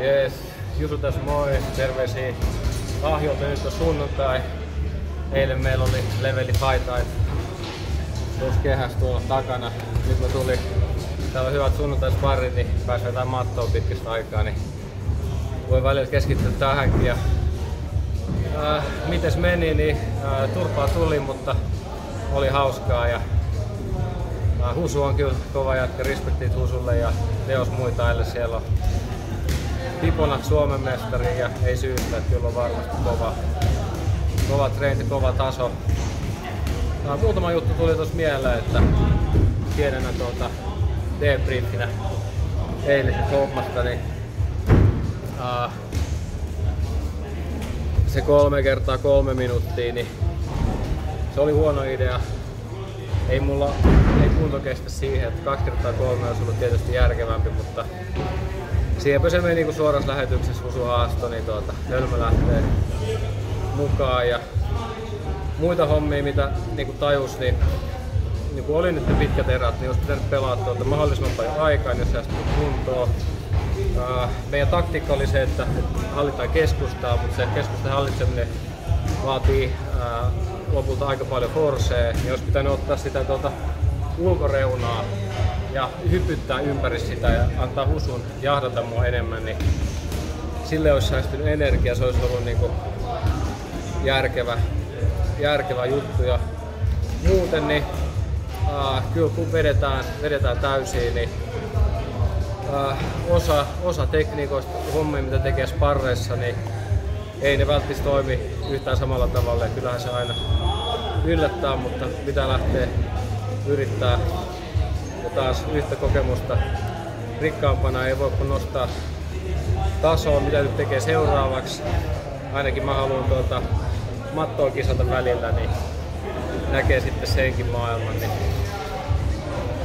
Jees, Jusu tässä moi, terveisiä Ahjolta. Nyt on sunnuntai. Eilen meillä oli leveli Fight Night tuossa kehässä tuolla takana. Nyt mä tulin, täällä on hyvät sunnuntaisparrit, niin pääsee jotain mattoa pitkästä aikaa, niin voi välillä keskittyä tähänkin. Ja, mites meni, niin turpaa tuli, mutta oli hauskaa. Ja, Husu on kyllä kova jätkä, respektit Husulle ja Teos muitaille. Siellä on Pipona Suomen mestari ja ei syystä, että kyllä on varmasti kova treeni, kova taso. Muutama juttu tuli tuossa mieleen, että pienenä debriefinä eilisestä hommasta, niin se 3 kertaa 3 minuuttia, niin se oli huono idea. Ei kunto kestä siihen, että 2 kertaa 3 olisi ollut tietysti järkevämpi, mutta siihenpä se meni niin kuin suorassa lähetyksessä Husu haasto, niin Hölmö lähtee mukaan. Ja muita hommia, mitä niin kuin tajus, niin kuin oli nyt ne pitkät erät, niin olisi pitänyt pelaa mahdollisimman paljon aikaa, jos säästyy kuntoon. Meidän taktiikka oli se, että hallitaan keskustaa, mutta se keskustan hallitseminen vaatii lopulta aika paljon forsea, niin olisi pitänyt ottaa sitä ulkoreunaa ja hypyttää ympäri sitä ja antaa Husun jahdata mua enemmän, niin sille olisi säästynyt energiaa, se olisi ollut niin kuin järkevä juttu. Ja muuten niin kyllä kun vedetään täysiin, niin osa tekniikoista, hommia mitä tekee sparreissa, niin ei ne välttämättä toimi yhtään samalla tavalla. Ja kyllähän se aina yllättää, mutta pitää lähteä yrittää. Ja taas yhtä kokemusta rikkaampana ei voi nostaa tasoa, mitä nyt tekee seuraavaksi. Ainakin mä haluan mattoa kisata välillä, niin näkee sitten senkin maailman. Niin.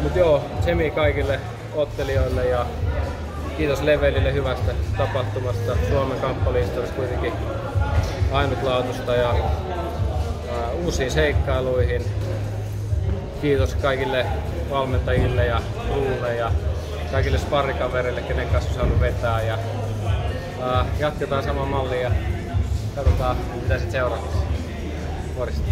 Mut joo, tsemi kaikille ottelijoille ja kiitos Levelille hyvästä tapahtumasta. Suomen kamppailuhistoriassa kuitenkin ainutlaatuista ja uusiin seikkailuihin. Kiitos kaikille valmentajille ja kruulle ja kaikille sparrikavereille, kenen kanssa on saanut vetää. Ja, jatketaan saman malliin ja katsotaan mitä sitten seuraavaksi. Morjesta.